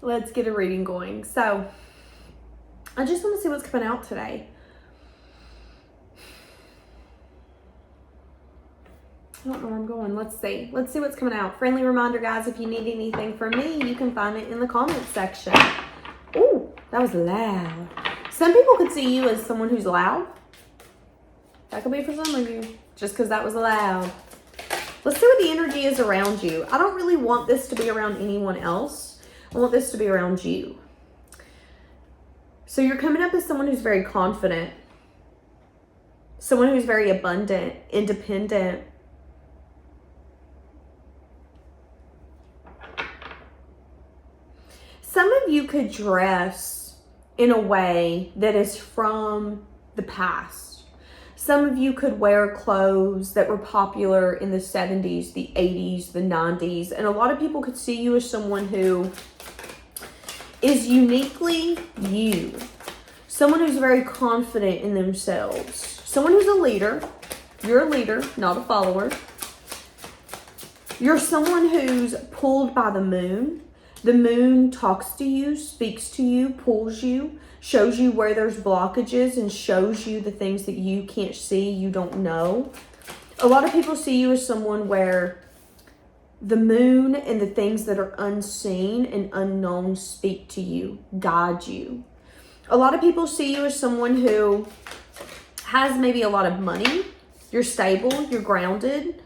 let's get a reading going. So I just want to see what's coming out today. I don't know where I'm going. Let's see what's coming out. Friendly reminder, guys, if you need anything from me, you can find it in the comments section. Ooh, that was loud. Some people could see you as someone who's loud. That could be for some of you, just because that was loud. Let's see what the energy is around you. I don't really want this to be around anyone else. I want this to be around you. So you're coming up as someone who's very confident, someone who's very abundant, independent. Some of you could dress in a way that is from the past. Some of you could wear clothes that were popular in the 70s, the 80s, the 90s. And a lot of people could see you as someone who is uniquely you. Someone who's very confident in themselves. Someone who's a leader. You're a leader, not a follower. You're someone who's pulled by the moon. The moon talks to you, speaks to you, pulls you, shows you where there's blockages, and shows you the things that you can't see, you don't know. A lot of people see you as someone where the moon and the things that are unseen and unknown speak to you, guide you. A lot of people see you as someone who has maybe a lot of money. You're stable, you're grounded.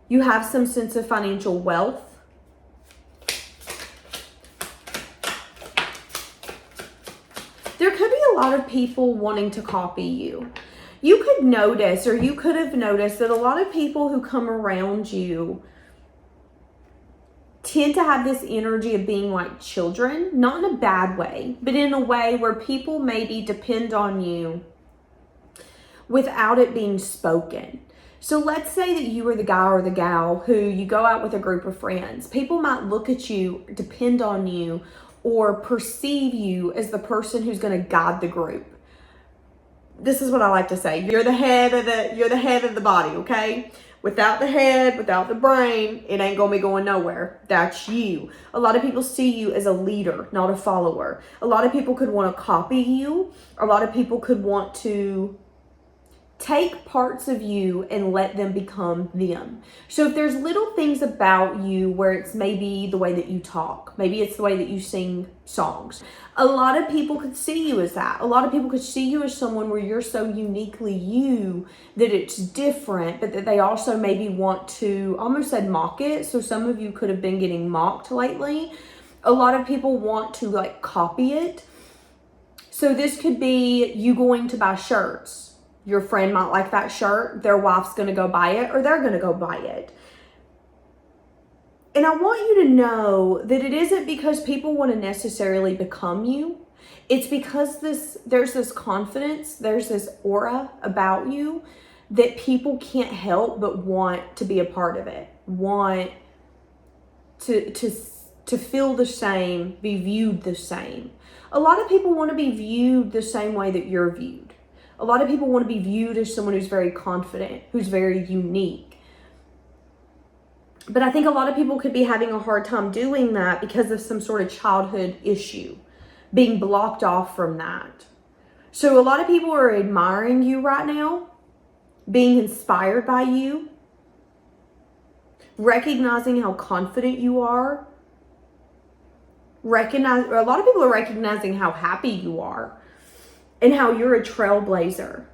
You have some sense of financial wealth. There could be a lot of people wanting to copy you. You could notice, or you could have noticed, that a lot of people who come around you tend to have this energy of being like children, not in a bad way, but in a way where people maybe depend on you without it being spoken. So let's say that you are the guy or the gal who you go out with a group of friends. People might look at you, depend on you, or perceive you as the person who's going to guide the group. This is what I like to say. You're the head of the body, okay? Without the head, without the brain, it ain't gonna be going nowhere. That's you. A lot of people see you as a leader, not a follower. A lot of people could want to copy you. A lot of people could want to take parts of you and let them become them. So if there's little things about you where it's maybe the way that you talk, maybe it's the way that you sing songs, a lot of people could see you as that. A lot of people could see you as someone where you're so uniquely you that it's different, but that they also maybe want to, I almost said mock it. So some of you could have been getting mocked lately. A lot of people want to like copy it. So this could be you going to buy shirts. Your friend might like that shirt. Their wife's going to go buy it, or they're going to go buy it. And I want you to know that it isn't because people want to necessarily become you. It's because there's this confidence, there's this aura about you that people can't help but want to be a part of it, want to feel the same, be viewed the same. A lot of people want to be viewed the same way that you're viewed. A lot of people want to be viewed as someone who's very confident, who's very unique. But I think a lot of people could be having a hard time doing that because of some sort of childhood issue, being blocked off from that. So a lot of people are admiring you right now, being inspired by you, recognizing how confident you are. A lot of people are recognizing how happy you are. And how you're a trailblazer.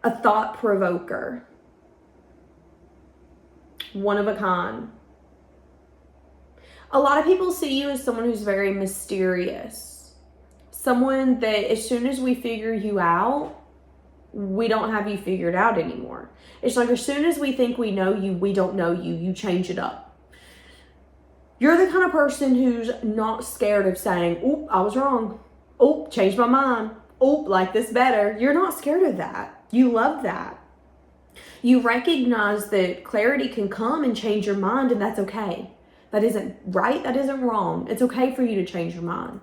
A thought provoker. One of a kind. A lot of people see you as someone who's very mysterious. Someone that as soon as we figure you out, we don't have you figured out anymore. It's like as soon as we think we know you, we don't know you. You change it up. You're the kind of person who's not scared of saying, "Oop, I was wrong. Oop, changed my mind. Oop, like this better." You're not scared of that. You love that. You recognize that clarity can come and change your mind, and that's okay. That isn't right. That isn't wrong. It's okay for you to change your mind.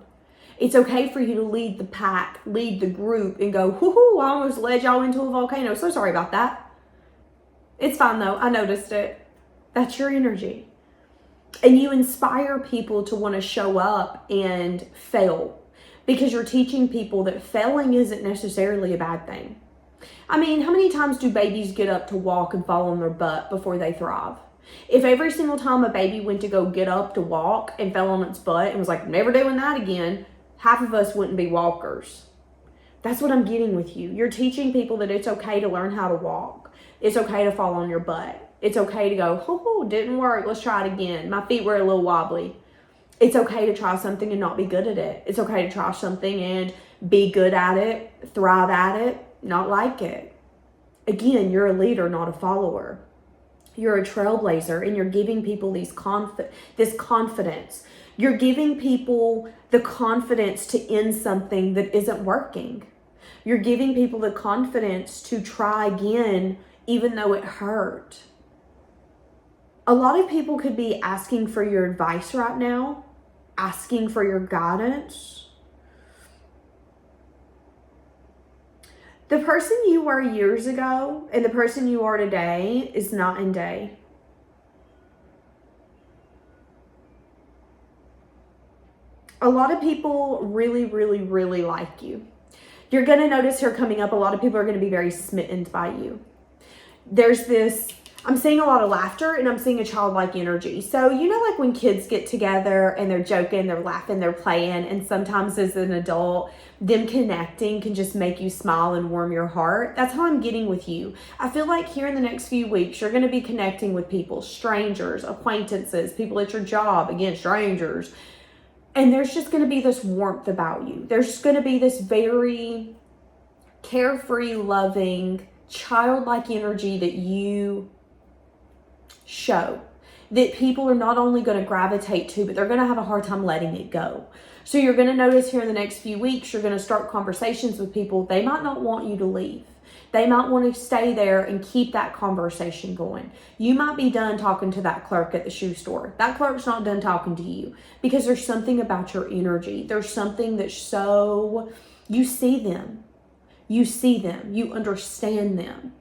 It's okay for you to lead the pack, lead the group, and go, "Whoo-hoo, I almost led y'all into a volcano. So sorry about that." It's fine though. I noticed it. That's your energy. And you inspire people to want to show up and fail, because you're teaching people that failing isn't necessarily a bad thing. I mean, how many times do babies get up to walk and fall on their butt before they thrive? If every single time a baby went to go get up to walk and fell on its butt and was like, never doing that again, half of us wouldn't be walkers. That's what I'm getting with you. You're teaching people that it's okay to learn how to walk. It's okay to fall on your butt. It's okay to go, oh, didn't work. Let's try it again. My feet were a little wobbly. It's okay to try something and not be good at it. It's okay to try something and be good at it, thrive at it, not like it. Again, you're a leader, not a follower. You're a trailblazer, and you're giving people this confidence. You're giving people the confidence to end something that isn't working. You're giving people the confidence to try again, even though it hurt. A lot of people could be asking for your advice right now, asking for your guidance. The person you were years ago and the person you are today is night and day. A lot of people really, really, really like you. You're going to notice here coming up, a lot of people are going to be very smitten by you. There's this, I'm seeing a lot of laughter, and I'm seeing a childlike energy. So, you know, like when kids get together and they're joking, they're laughing, they're playing, and sometimes as an adult, them connecting can just make you smile and warm your heart. That's how I'm getting with you. I feel like here in the next few weeks, you're going to be connecting with people, strangers, acquaintances, people at your job, again, strangers. And there's just going to be this warmth about you. There's going to be this very carefree, loving, childlike energy that you show, that people are not only going to gravitate to, but they're going to have a hard time letting it go. So you're going to notice here in the next few weeks, you're going to start conversations with people. They might not want you to leave. They might want to stay there and keep that conversation going. You might be done talking to that clerk at the shoe store. That clerk's not done talking to you, because there's something about your energy. There's something that's so, you see them. You see them. You understand them.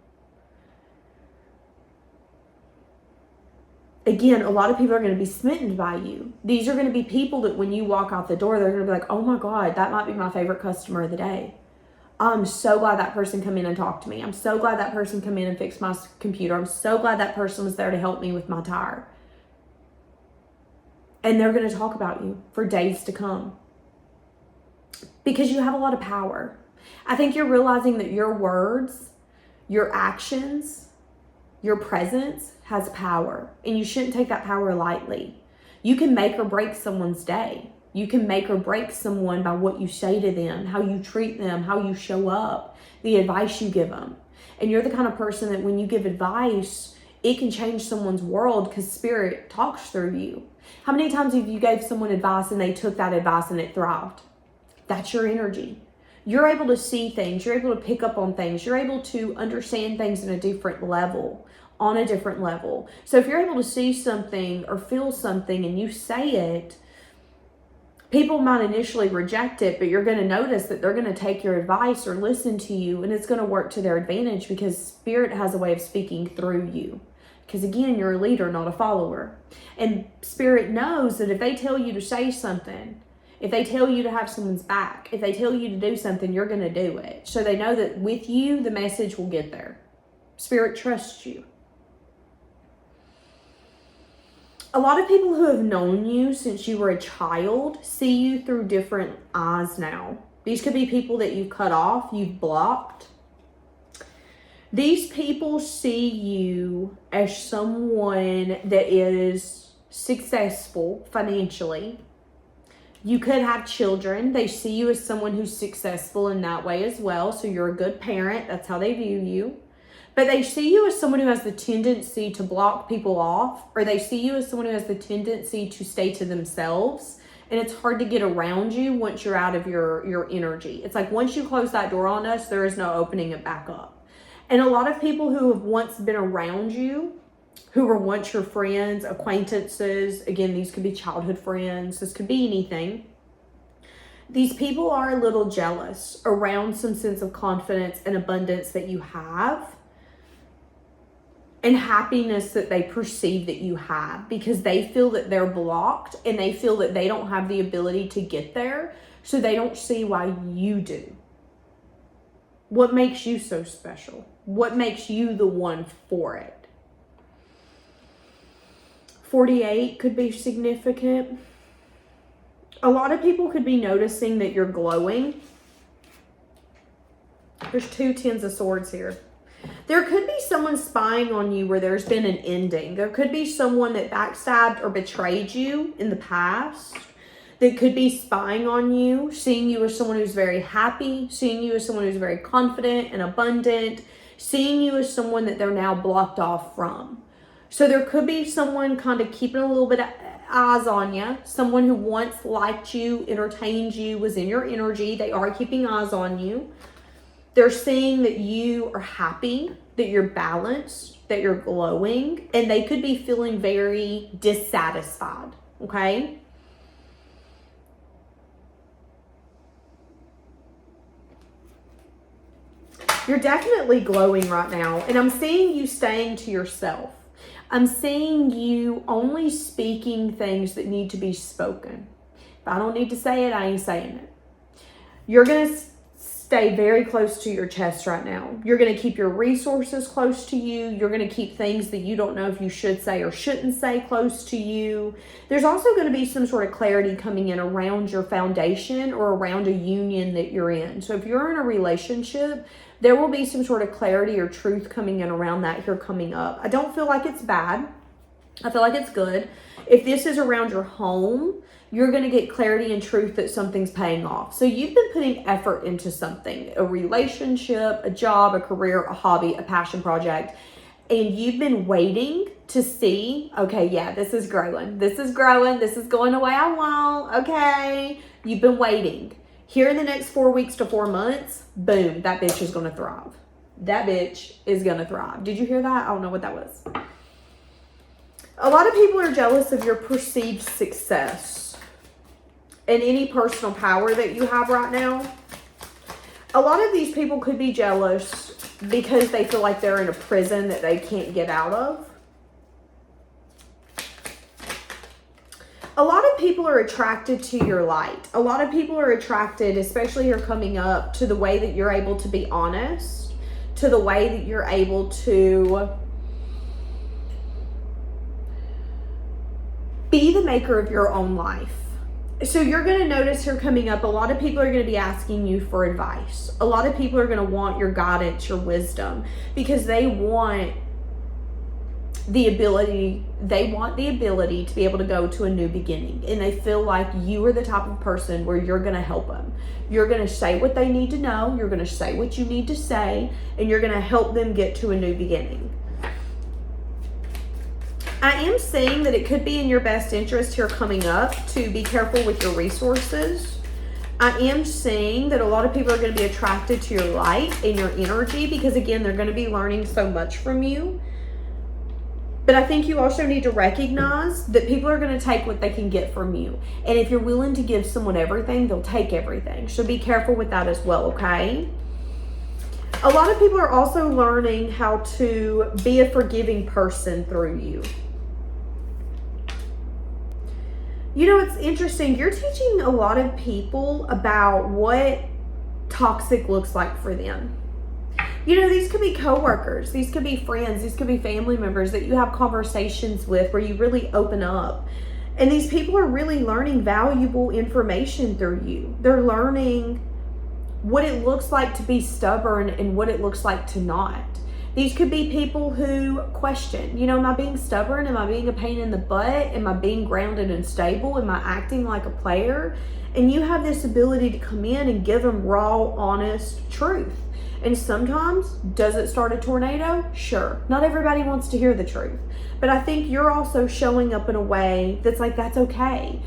Again, a lot of people are going to be smitten by you. These are going to be people that when you walk out the door, they're going to be like, oh my God, that might be my favorite customer of the day. I'm so glad that person come in and talked to me. I'm so glad that person come in and fixed my computer. I'm so glad that person was there to help me with my tire. And they're going to talk about you for days to come, because you have a lot of power. I think you're realizing that your words, your actions, your presence has power, and you shouldn't take that power lightly. You can make or break someone's day. You can make or break someone by what you say to them, how you treat them, how you show up, the advice you give them. And you're the kind of person that when you give advice, it can change someone's world, because spirit talks through you. How many times have you gave someone advice and they took that advice and it thrived? That's your energy. You're able to see things. You're able to pick up on things. You're able to understand things in a different level, on a different level. So if you're able to see something or feel something and you say it, people might initially reject it, but you're going to notice that they're going to take your advice or listen to you, and it's going to work to their advantage, because spirit has a way of speaking through you. Because again, you're a leader, not a follower. And spirit knows that if they tell you to say something, if they tell you to have someone's back, if they tell you to do something, you're going to do it. So they know that with you, the message will get there. Spirit trusts you. A lot of people who have known you since you were a child see you through different eyes now. These could be people that you've cut off, you've blocked. These people see you as someone that is successful financially. You could have children. They see you as someone who's successful in that way as well. So you're a good parent. That's how they view you. But they see you as someone who has the tendency to block people off, or they see you as someone who has the tendency to stay to themselves. And it's hard to get around you once you're out of your energy. It's like once you close that door on us, there is no opening it back up. And a lot of people who have once been around you, who were once your friends, acquaintances, again, these could be childhood friends, this could be anything. These people are a little jealous around some sense of confidence and abundance that you have. and happiness that they perceive that you have, because they feel that they're blocked and they feel that they don't have the ability to get there, so they don't see why you do. What makes you so special? What makes you the one for it? 48 could be significant. A lot of people could be noticing that you're glowing. There's 2 Tens of Swords here. There could be someone spying on you where there's been an ending. There could be someone that backstabbed or betrayed you in the past that could be spying on you, seeing you as someone who's very happy, seeing you as someone who's very confident and abundant, seeing you as someone that they're now blocked off from. So there could be someone kind of keeping a little bit of eyes on you, someone who once liked you, entertained you, was in your energy. They are keeping eyes on you. They're seeing that you are happy, that you're balanced, that you're glowing, and they could be feeling very dissatisfied, okay? You're definitely glowing right now, and I'm seeing you staying to yourself. I'm seeing you only speaking things that need to be spoken. If I don't need to say it, I ain't saying it. You're going to stay very close to your chest right now. You're going to keep your resources close to you. You're going to keep things that you don't know if you should say or shouldn't say close to you. There's also going to be some sort of clarity coming in around your foundation or around a union that you're in. So if you're in a relationship, there will be some sort of clarity or truth coming in around that here coming up. I don't feel like it's bad. I feel like it's good. If this is around your home, you're going to get clarity and truth that something's paying off. So you've been putting effort into something, a relationship, a job, a career, a hobby, a passion project, and you've been waiting to see, okay, yeah, this is growing. This is growing. This is going the way I want. Okay. You've been waiting. Here in the next 4 weeks to 4 months, boom, that bitch is going to thrive. That bitch is going to thrive. Did you hear that? I don't know what that was. A lot of people are jealous of your perceived success and any personal power that you have right now. A lot of these people could be jealous because they feel like they're in a prison that they can't get out of. A lot of people are attracted to your light. A lot of people are attracted, especially here coming up, to the way that you're able to be honest, to the way that you're able to be the maker of your own life. So you're going to notice here coming up, a lot of people are going to be asking you for advice. A lot of people are going to want your guidance, your wisdom, because they want the ability to be able to go to a new beginning, and they feel like you are the type of person where you're going to help them. You're going to say what they need to know, you're going to say what you need to say, and you're going to help them get to a new beginning. I am saying that it could be in your best interest here coming up to be careful with your resources. I am saying that a lot of people are going to be attracted to your light and your energy because, again, they're going to be learning so much from you. But I think you also need to recognize that people are going to take what they can get from you. And if you're willing to give someone everything, they'll take everything. So be careful with that as well, okay? A lot of people are also learning how to be a forgiving person through you. You know, it's interesting. You're teaching a lot of people about what toxic looks like for them. You know, these could be coworkers, these could be friends, these could be family members that you have conversations with where you really open up. And these people are really learning valuable information through you. They're learning what it looks like to be stubborn and what it looks like to not. These could be people who question, you know, am I being stubborn? Am I being a pain in the butt? Am I being grounded and stable? Am I acting like a player? And you have this ability to come in and give them raw, honest truth. And sometimes, does it start a tornado? Sure. Not everybody wants to hear the truth. But I think you're also showing up in a way that's like, that's okay.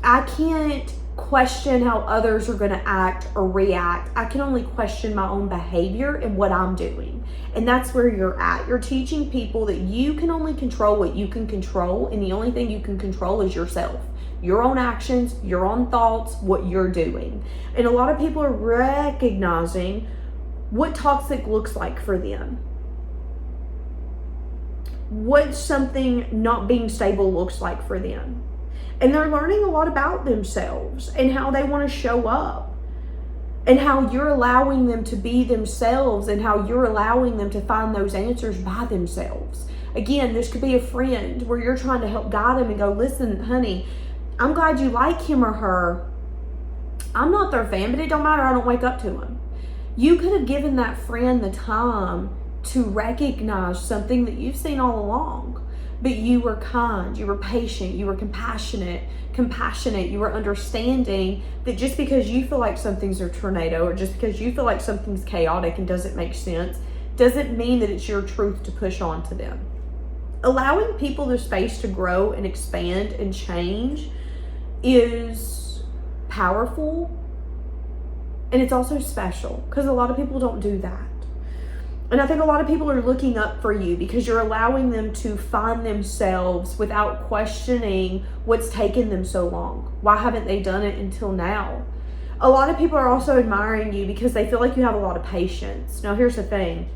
I can't question how others are going to act or react. I can only question my own behavior and what I'm doing. And that's where you're at. You're teaching people that you can only control what you can control. And the only thing you can control is yourself. Your own actions, your own thoughts, what you're doing. And a lot of people are recognizing what toxic looks like for them. what something not being stable looks like for them. And they're learning a lot about themselves and how they want to show up, and how you're allowing them to be themselves, and how you're allowing them to find those answers by themselves. Again, this could be a friend where you're trying to help guide them and go, listen, honey, I'm glad you like him or her. I'm not their fan, but it don't matter. I don't wake up to them. You could have given that friend the time to recognize something that you've seen all along, but you were kind, you were patient, you were compassionate, you were understanding that just because you feel like something's a tornado, or just because you feel like something's chaotic and doesn't make sense, doesn't mean that it's your truth to push on to them. Allowing people the space to grow and expand and change is powerful, and it's also special, because a lot of people don't do that. And I think a lot of people are looking up for you because you're allowing them to find themselves without questioning what's taken them so long. Why haven't they done it until now? A lot of people are also admiring you because they feel like you have a lot of patience. Now, here's the thing.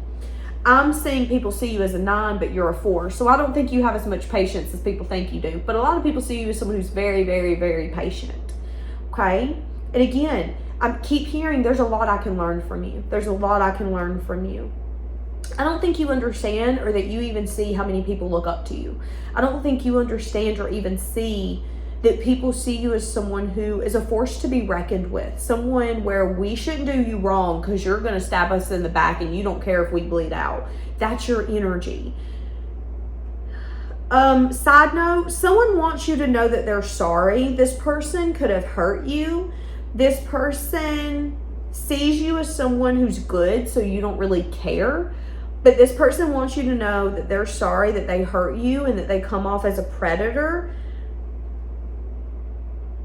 I'm seeing people see you as a 9, but you're a 4. So I don't think you have as much patience as people think you do. But a lot of people see you as someone who's very, very, very patient. Okay? And again, I keep hearing there's a lot I can learn from you. There's a lot I can learn from you. I don't think you understand, or that you even see how many people look up to you. I don't think you understand or even see that people see you as someone who is a force to be reckoned with. Someone where we shouldn't do you wrong because you're going to stab us in the back and you don't care if we bleed out. That's your energy. Side note, someone wants you to know that they're sorry. This person could have hurt you. This person sees you as someone who's good, so you don't really care. But this person wants you to know that they're sorry that they hurt you and that they come off as a predator.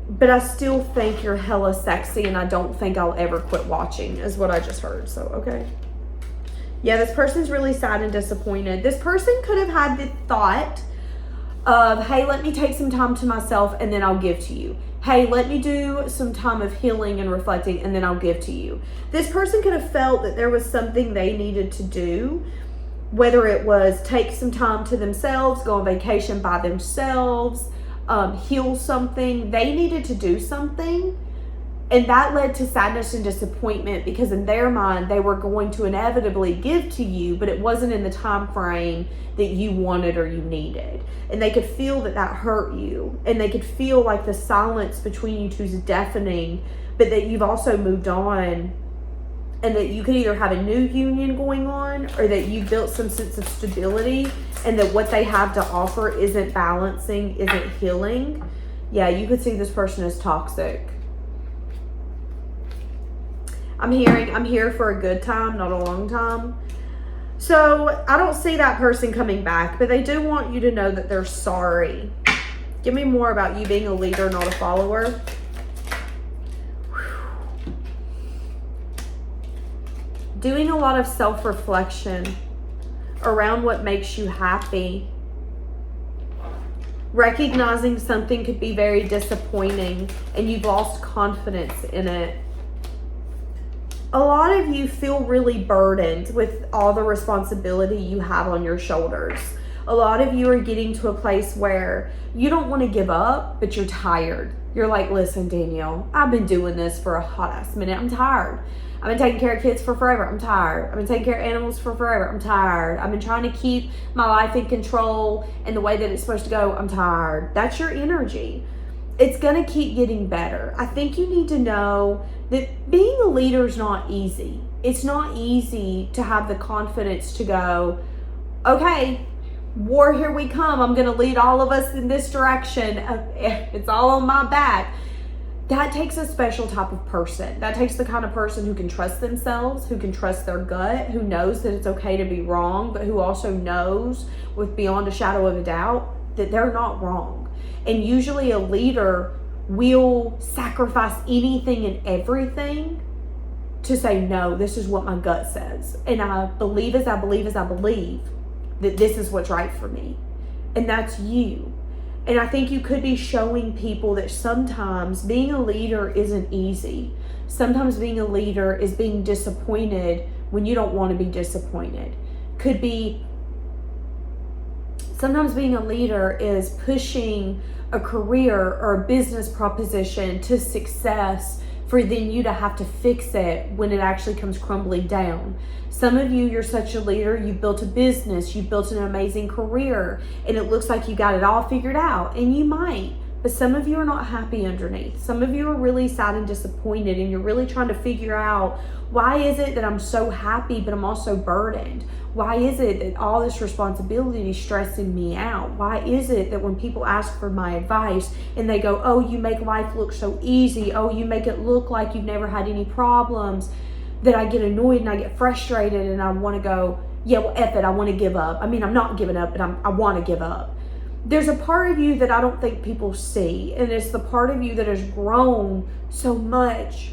But I still think you're hella sexy, and I don't think I'll ever quit watching, is what I just heard. So, okay. Yeah, this person's really sad and disappointed. This person could have had the thought of, hey, let me take some time to myself and then I'll give to you. Hey, let me do some time of healing and reflecting and then I'll give to you. This person could have felt that there was something they needed to do, whether it was take some time to themselves, go on vacation by themselves, heal something. They needed to do something, and that led to sadness and disappointment because in their mind they were going to inevitably give to you, but it wasn't in the time frame that you wanted or you needed. And they could feel that that hurt you, and they could feel like the silence between you two is deafening, but that you've also moved on, and that you could either have a new union going on or that you built some sense of stability, and that what they have to offer isn't balancing, isn't healing. Yeah, you could see this person as toxic. I'm here for a good time, not a long time. So I don't see that person coming back, but they do want you to know that they're sorry. Give me more about you being a leader, not a follower. Doing a lot of self-reflection around what makes you happy. Recognizing something could be very disappointing and you've lost confidence in it. A lot of you feel really burdened with all the responsibility you have on your shoulders. A lot of you are getting to a place where you don't want to give up, but you're tired. You're like, listen, Danielle, I've been doing this for a hot ass minute. I'm tired. I've been taking care of kids for forever. I'm tired. I've been taking care of animals for forever. I'm tired. I've been trying to keep my life in control and the way that it's supposed to go. I'm tired. That's your energy. It's going to keep getting better. I think you need to know that being a leader is not easy. It's not easy to have the confidence to go, okay, war, here we come. I'm going to lead all of us in this direction. It's all on my back. That takes a special type of person. That takes the kind of person who can trust themselves, who can trust their gut, who knows that it's okay to be wrong, but who also knows with beyond a shadow of a doubt that they're not wrong. And usually a leader will sacrifice anything and everything to say, no, this is what my gut says. And I believe as I believe that this is what's right for me. And that's you. And I think you could be showing people that sometimes being a leader isn't easy. Sometimes being a leader is being disappointed when you don't want to be disappointed. Could be Sometimes being a leader is pushing a career or a business proposition to success for then you to have to fix it when it actually comes crumbling down. Some of you, you're such a leader, you've built a business, you've built an amazing career, and it looks like you got it all figured out, and you might. But some of you are not happy underneath. Some of you are really sad and disappointed, and you're really trying to figure out, why is it that I'm so happy, but I'm also burdened? Why is it that all this responsibility is stressing me out? Why is it that when people ask for my advice and they go, oh, you make life look so easy. Oh, you make it look like you've never had any problems, that I get annoyed and I get frustrated and I want to go, yeah, well, F it, I want to give up. I mean, I'm not giving up, but I want to give up. There's a part of you that I don't think people see, and it's the part of you that has grown so much.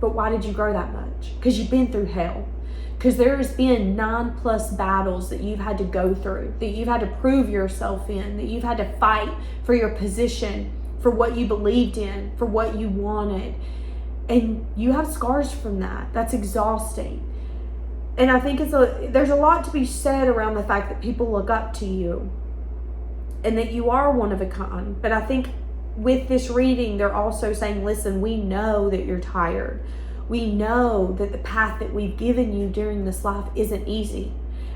But why did you grow that much? Because you've been through hell. Because there has been 9+ battles that you've had to go through, that you've had to prove yourself in, that you've had to fight for your position, for what you believed in, for what you wanted. And you have scars from that. That's exhausting. And I think there's a lot to be said around the fact that people look up to you and that you are one of a kind. But I think with this reading, they're also saying, listen, we know that you're tired. We know that the path that we've given you during this life isn't easy.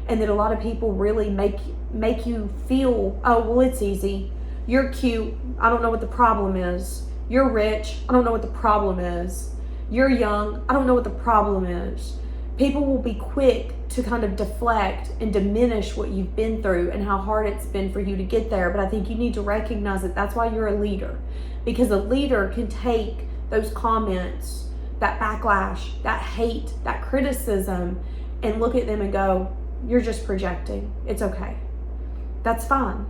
And that a lot of people really make you feel, oh, well, it's easy. You're cute. I don't know what the problem is. You're rich. I don't know what the problem is. You're young. I don't know what the problem is. People will be quick to kind of deflect and diminish what you've been through and how hard it's been for you to get there. But I think you need to recognize that that's why you're a leader. Because a leader can take those comments, that backlash, that hate, that criticism, and look at them and go, you're just projecting. It's okay. That's fine.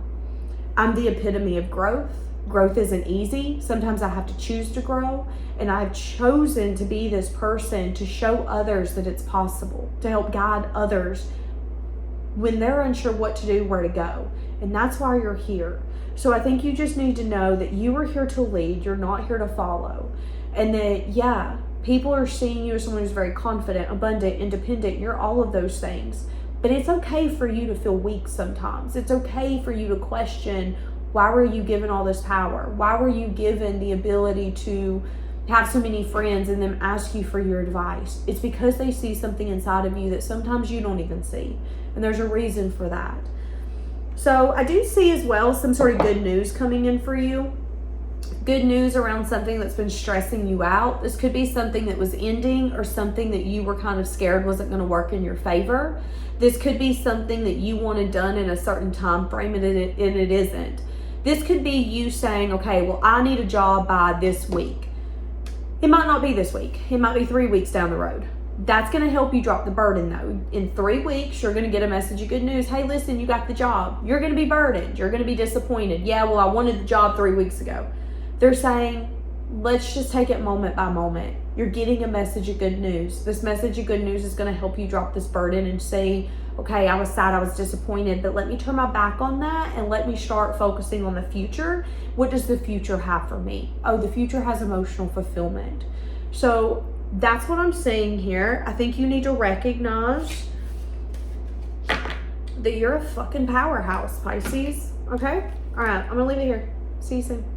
I'm the epitome of growth. Growth isn't easy. Sometimes I have to choose to grow, and I've chosen to be this person to show others that it's possible, to help guide others when they're unsure what to do, where to go. And that's why you're here. So I think you just need to know that you are here to lead. You're not here to follow. And that, yeah, people are seeing you as someone who's very confident, abundant, independent. You're all of those things. But it's okay for you to feel weak sometimes. It's okay for you to question, why were you given all this power? Why were you given the ability to have so many friends and them ask you for your advice? It's because they see something inside of you that sometimes you don't even see. And there's a reason for that. So I do see as well some sort of good news coming in for you. Good news around something that's been stressing you out. This could be something that was ending or something that you were kind of scared wasn't going to work in your favor. This could be something that you wanted done in a certain time frame and it isn't. This could be you saying, okay, well, I need a job by this week. It might not be this week. It might be 3 weeks down the road. That's going to help you drop the burden though. In 3 weeks, you're going to get a message of good news. Hey, listen, you got the job. You're going to be burdened. You're going to be disappointed. Yeah, well, I wanted the job 3 weeks ago. They're saying, let's just take it moment by moment. You're getting a message of good news. This message of good news is going to help you drop this burden and say, okay, I was sad, I was disappointed, but let me turn my back on that and let me start focusing on the future. What does the future have for me? Oh, the future has emotional fulfillment. So that's what I'm saying here. I think you need to recognize that you're a fucking powerhouse, Pisces. Okay? All right, I'm going to leave it here. See you soon.